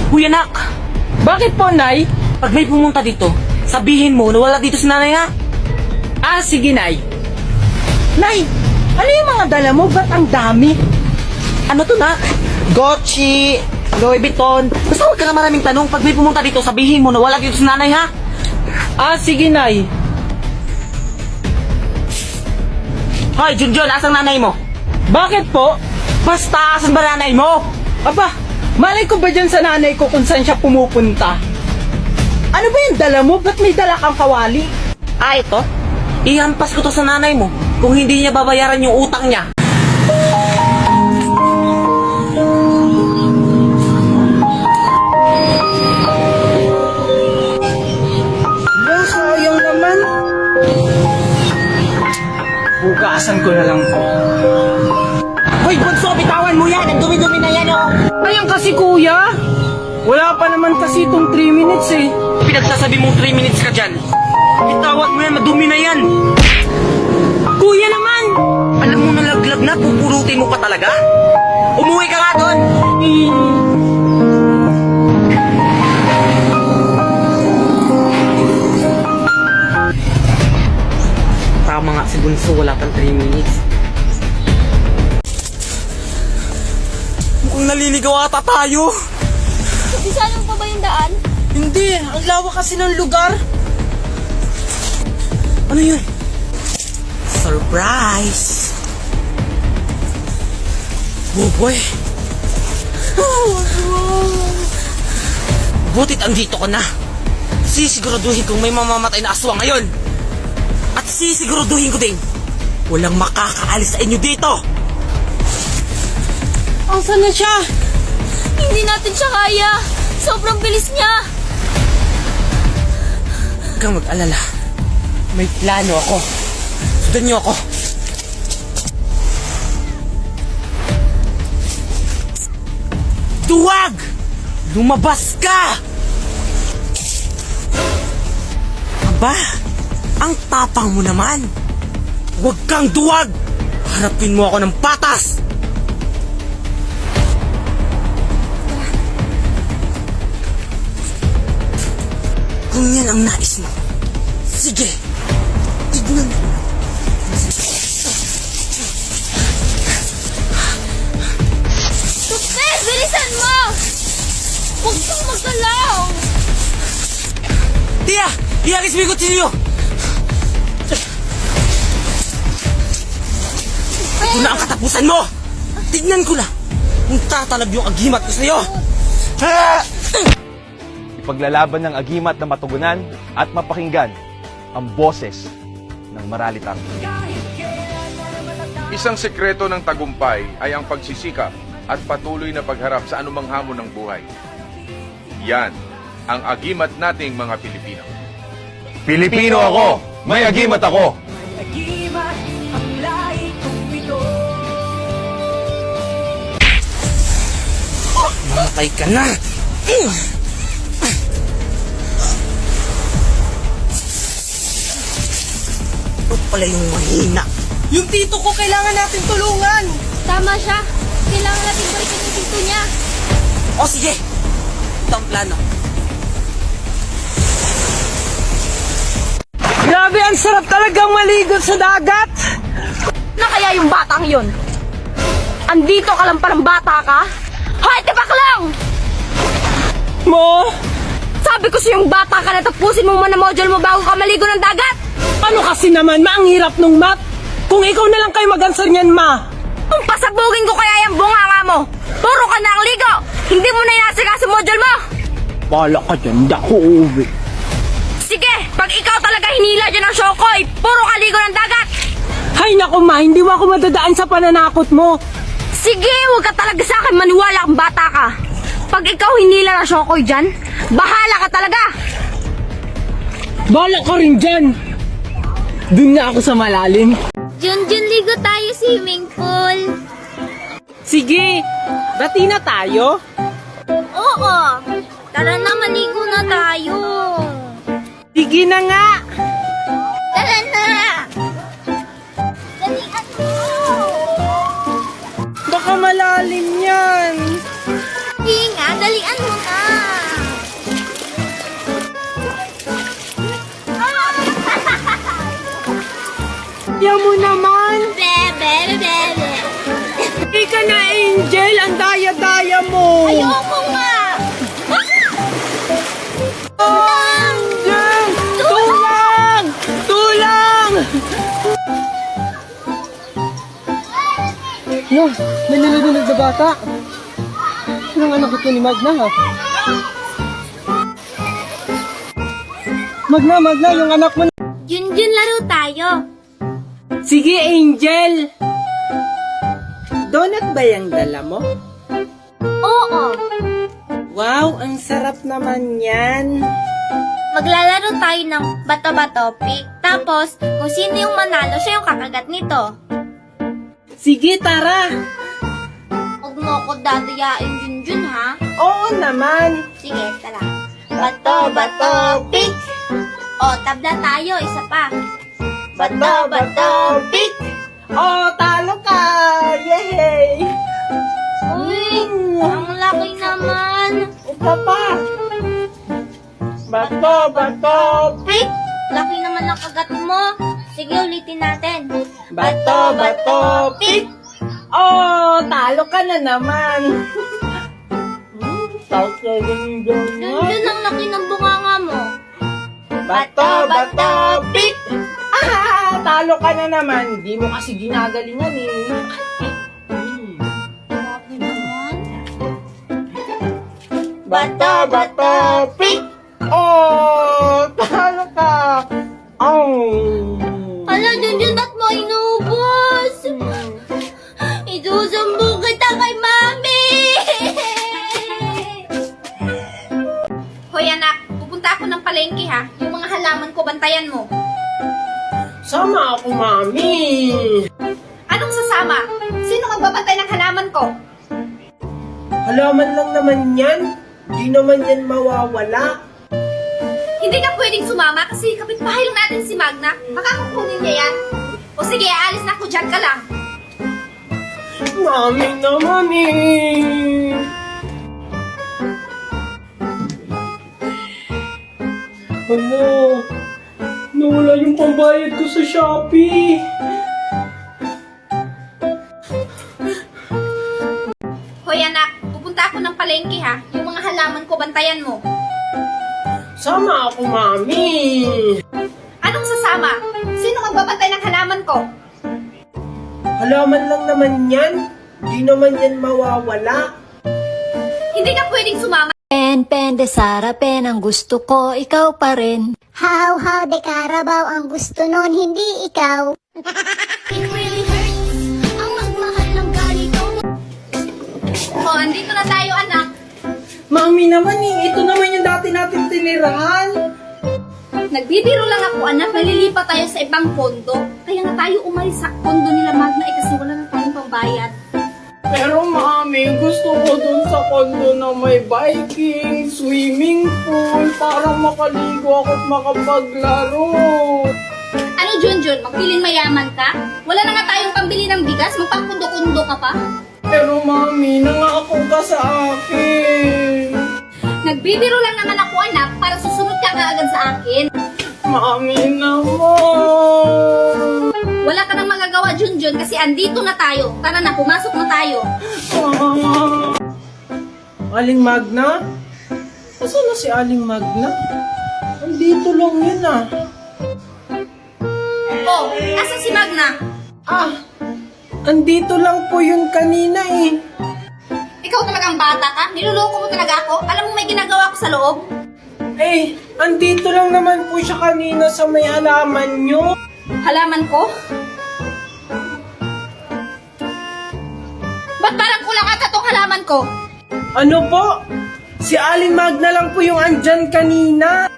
Uy, anak! Bakit po, Nay? Pag may pumunta dito, sabihin mo na wala dito si nanay, ha? Ah, sige, Nay. Nay, ano yung mga dala mo? Ba't ang dami? Ano to, nak? Gucci, Louis Vuitton. Basta huwag ka na maraming tanong. Pag may pumunta dito, sabihin mo na wala dito si nanay, ha? Ah, sige, Nay. Hoy, Junjun, asang nanay mo? Bakit po? Basta, asan ba nanay mo? Aba, malay ko ba dyan sa nanay ko kung saan siya pumupunta? Ano ba yung dala mo? Ba't may dala kang kawali? Ah, ito? Ihampas ko to sa nanay mo kung hindi niya babayaran yung utang niya. Wala, sayang naman. Hugasan ko na lang po. Hoy, bunso, bitawan mo yan! Ang dumi-dumi na yan, oh! Ayan kasi, kuya. Wala pa naman kasi itong 3 minutes eh. Pinagsasabi mong 3 minutes ka dyan. Itawat mo yan, madumi na yan! Kuya naman! Alam mo na laglag na, pupurutin mo pa talaga? Umuwi ka nga doon! Tama nga si Bunso, wala pang 3 minutes. Mukhang naliligaw ata tayo. Kabisado mo pa ba yung daan? Hindi, ang lawak kasi ng lugar. Ano yun? Surprise! Buboy! Butit andito ka na. Sisiguraduhin kong may mamamatay na aswang ngayon. At sisiguraduhin ko din, walang makakaalis sa inyo dito. Asan na siya? Hindi natin siya kaya. Sobrang bilis niya. Huwag kang mag-alala. May plano ako. Sundan niyo ako. Duwag! Lumabas ka! Aba, ang tapang mo naman. Huwag kang duwag! Harapin mo ako ng patas! Kung yan ang nais mo, sige, tignan mo. Tukes, bilisan mo! Huwag kang magalaw! Tia! Ialis mo yung kutsilyo! Ito na ang katapusan mo! Tignan ko na kung tatalab yung agimat ko sa'yo! Ipaglalaban ng agimat na matugunan at mapakinggan ang boses ng maralitang. Isang sekreto ng tagumpay ay ang pagsisikap at patuloy na pagharap sa anumang hamon ng buhay. Yan ang agimat nating mga Pilipino. Pilipino ako! May agimat ako! Mamatay ka na! Ito pala yung mahina. Yung tito ko kailangan natin tulungan. Tama siya. Kailangan natin balikan yung pinto niya. O sige! Ito ang plano. Grabe, ang sarap talagang maligo sa dagat. Na kaya yung batang yun? Andito ka lang parang bata ka? Hoy, tipak lang! Mo, Sabi ko sa yung bata ka na tapusin mo muna module mo bago ka maligo ng dagat! ano kasi naman, ma, ang hirap nung math. Kung ikaw na lang kayo mag-answer niyan, ma. Kung pasabugin ko kaya yung bunganga mo, puro ka na ang ligo! Hindi mo na inasikaso module mo! Bala ka dyan, di ako uuwi. Sige, pag ikaw talaga hinila dyan ng Shokoy, puro ka ligo ng dagat! Hay naku, ma, hindi mo ako madadaan sa pananakot mo. Sige, huwag ka talaga sa akin maniwala kang bata ka. Pag ikaw hinila ng Shokoy dyan, bahala ka talaga! Bala ka rin dyan. Dun na ako sa malalim. Junjun, ligo tayo swimming pool. Sige, bati na tayo. Oo, tara na maligo na tayo. Sige na nga. Tara na! Dalian mo! Baka malalim yan. Sige nga, dalian mo na! Angel, ang daya-daya mo! Ayoko nga! Angel! Tulang! Tulang! No, may nalulunod na bata. Anong anak ito ni Magna, ha? Magna, yung anak mo. Junjun, laro tayo. Sige, Angel. Donut ba yung dala mo? Oo. Wow, ang sarap naman yan. Maglalaro tayo ng bato-bato pick. Tapos, kung sino yung manalo, siya yung kakagat nito. Sige, tara. Huwag mo ako dadayain, Junjun, ha? Oo naman. Sige, tara. Bato-bato pick. O, tabla tayo. Isa pa. Bato-bato pick. Oh, talo ka! Yay! Uy, ang laki naman. Ito pa. Bato, Pick! Laki naman ang kagat mo. Sige, ulitin natin. bato, pick. Oh, talo ka na naman. Junjun, ang laki ng bunganga mo. Bato, pick. Ah, talo ka na naman. Di mo kasi ginagalingan eh. Grabe naman. Bato, pick. Oh, talo ka. Oh. Hala, Junjun, ba't mo inubos? Isusumbong kita kay Mami! Hoy anak, pupunta ako ng palengke ha. Yung mga halaman ko, bantayan mo. Sama ako, Mami. Anong sasama? Sino magbabantay ng halaman ko? Halaman lang naman yan. Di naman yan mawawala. Hindi ka pwedeng sumama kasi kapitbahay lang natin si Magna. Makakakunin niya yan. O sige, aalis na ako dyan ka lang. Mami naman eh. Ano? Nawala yung pambayad ko sa Shopee. Hoy anak, pupunta ako ng palengke ha. Yung mga halaman ko, bantayan mo. Sama ako, Mami. Anong sasama? Sino magbabantay ng halaman ko? Halaman lang naman yan. Di naman yan mawawala. Hindi ka pwedeng sumama. Pen de Sarapen, ang gusto ko, ikaw pa rin. How de Carabao, ang gusto nun, hindi ikaw. It really hurts ang magmahal ng ganito. Oh, andito na tayo anak. Mami naman eh. Ito naman yung dati natin tinirahan. Nagbibiro lang ako anak, nalilipat tayo sa ibang pondo. Kaya nga tayo umalis sa pondo nila Magna kasi wala na tayong pambayad. Pero Mami, gusto ko dun sa kondo na may biking, swimming pool, para makaligo ako at makapaglaro. Ano Junjun, magpiling mayaman ka? Wala na nga tayong pambili ng bigas, magpakundo-kundo ka pa? Pero Mami, nangako ka sa akin. Nagbibiro lang naman ako anak para susunod ka kaagad sa akin. Mami naman. Wala ka nang magagawa Junjun kasi andito na tayo. Tara na, pumasok na tayo. Aling Magna? Nasaan na si Aling Magna? Andito lang yun ah. Oh, asan si Magna? Ah, andito lang po yun kanina eh. Ikaw talagang bata ka? Niluloko mo talaga ako? Alam mo may ginagawa ko sa loob? Eh, andito lang naman po siya kanina sa may halaman nyo. Halaman ko? Ba't parang kulang ata tong halaman ko? Ano po? Si Aling Magna lang po yung andyan kanina.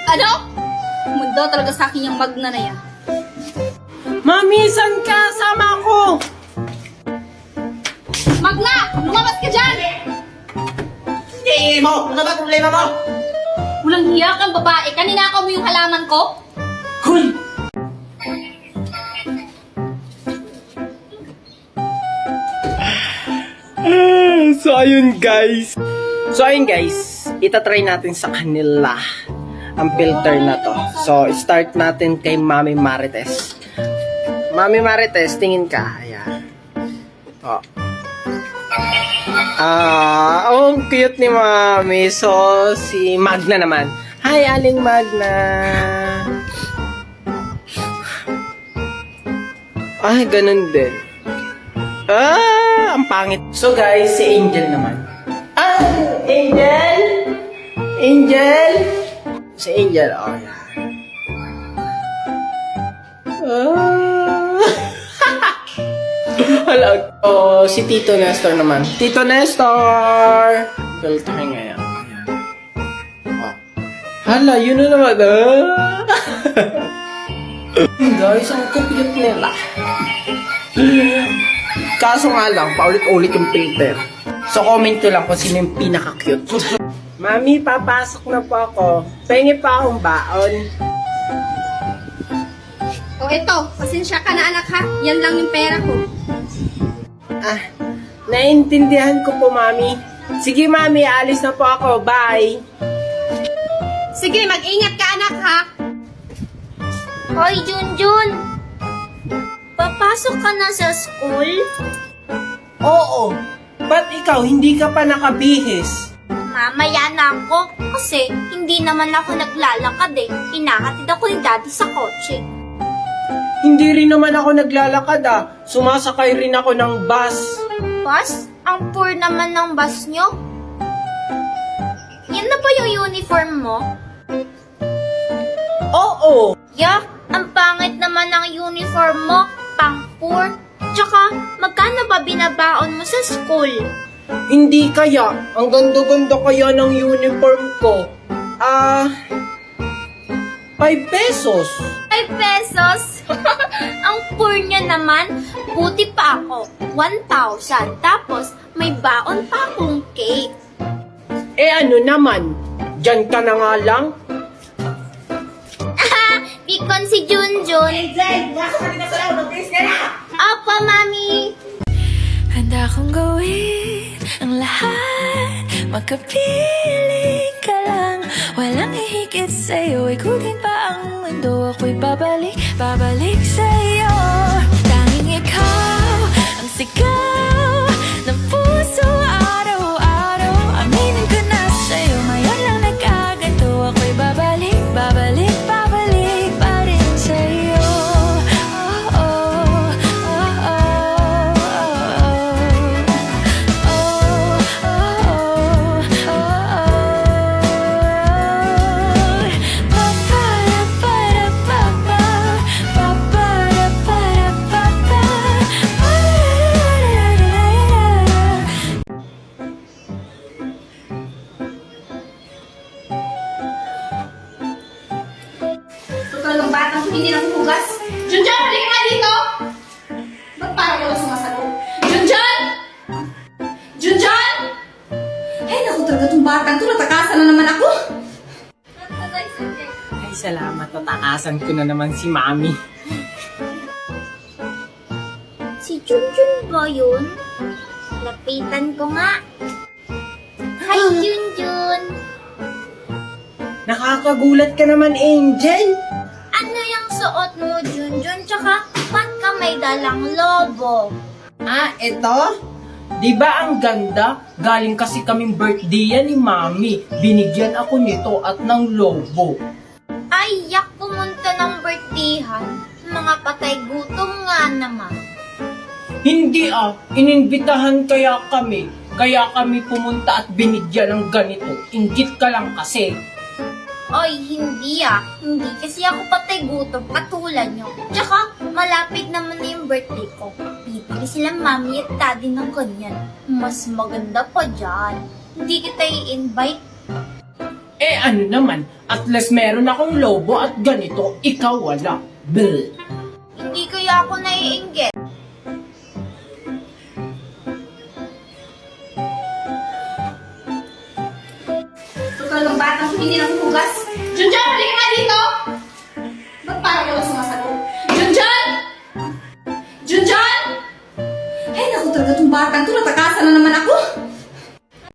Ano? Mundo talaga sa akin yung Magna na yan. Mami, saan ka? Sama ako. Magna! Lumabas ka dyan! Hindi mo. Ano ba problema mo? Walang hiya kang babae. Kaninakaw mo yung halaman ko? Hoy! So ayun guys, itatry natin sa kanila ang filter na to. So start natin kay Mami Marites. Mami Marites, tingin ka. Ayan. Oh. Ang cute ni Mami. So, si Magna naman. Hi, Aling Magna. Ay, ganun din. Ang pangit. So, guys, si Angel naman. Angel! Angel! Si Angel, oh, yan. Hello. Oh, si Tito Nestor naman. Tito Nestor! Filter ngayon. Ayan. Oh. Hala, yun na naman. Guys, ang cute nila. Kaso nga lang, paulit-ulit yung filter. So, comment nyo lang kung sino yung pinaka-cute. Mami, papasok na po ako. Pengi pa akong baon. O eto, pasensya ka na anak ha. Yan lang yung pera ko. Naintindihan ko po, Mami. Sige, Mami, alis na po ako. Bye! Sige, mag-ingat ka anak ha. Hoy, Junjun! Papasok ka na sa school? Oo. Ba't ikaw, hindi ka pa nakabihis? Mamaya na ako. Kasi hindi naman ako naglalakad eh. Hinahatid ako ni Daddy sa kotse. Hindi rin naman ako naglalakad Sumasakay rin ako ng bus. Bus? Ang poor naman ng bus nyo. Yan na ba yung uniform mo? Oo. Yak, ang pangit naman ng uniform mo. Pang poor. Tsaka, magkano ba binabaon mo sa school? Hindi kaya. Ang ganda-ganda kaya ng uniform ko. 5 pesos. 5 pesos? Ang poor niya naman. Buti pa ako. 1,000. Tapos, may baon pa akong cake. Ano naman? Diyan ka na nga lang. Bikon si Junjun. Opo, Mami. Handa kong gawin ang lahat. Magkapiling ka lang. Walang hihigit sa'yo. Ikutin pa ang mundo. Ako'y babalik, babalik sa'yo. Tanging ikaw ang sigaw ng puso araw-araw. Aminin ko na sa'yo. Ngayon lang nagkaganto. Ako'y babalik, babalik, babalik pa rin sa'yo. Oh, oh, oh, oh, Total ng batang hindi lang hugas. Junjun, halika nga dito! Ba't parang wala sumasagot? Junjun! Junjun! Ay, naku talaga itong batang to. Natakasan na naman ako. Ay, salamat. Tatakasan ko na naman si Mami. Si Junjun ba yun? Lapitan ko nga. Hi, Junjun! Nakakagulat ka naman, Angel. Ano yung suot mo, Junjun? Tsaka, ba't ka may dalang lobo? Eto? Di ba ang ganda? Galing kasi kaming birthday yan ni Mami. Binigyan ako nito at ng lobo. Ay, yak pumunta ng birthdayhan. Mga patay gutom nga naman. Hindi ininbitahan kaya kami. Kaya kami pumunta at binigyan ng ganito. Inggit ka lang kasi. Ay, hindi Hindi kasi ako patay gutom katulad nyo. Tsaka, malapit naman na yung birthday ko. Bibili sila mami at daddy ng ganyan. Mas maganda pa dyan. Hindi kita i-invite. Ano naman, at least meron akong lobo at ganito, ikaw wala. Bleh. Hindi kaya ako naiinggit. Total ng batang hindi lang hugas. Junjun, halika nga dito!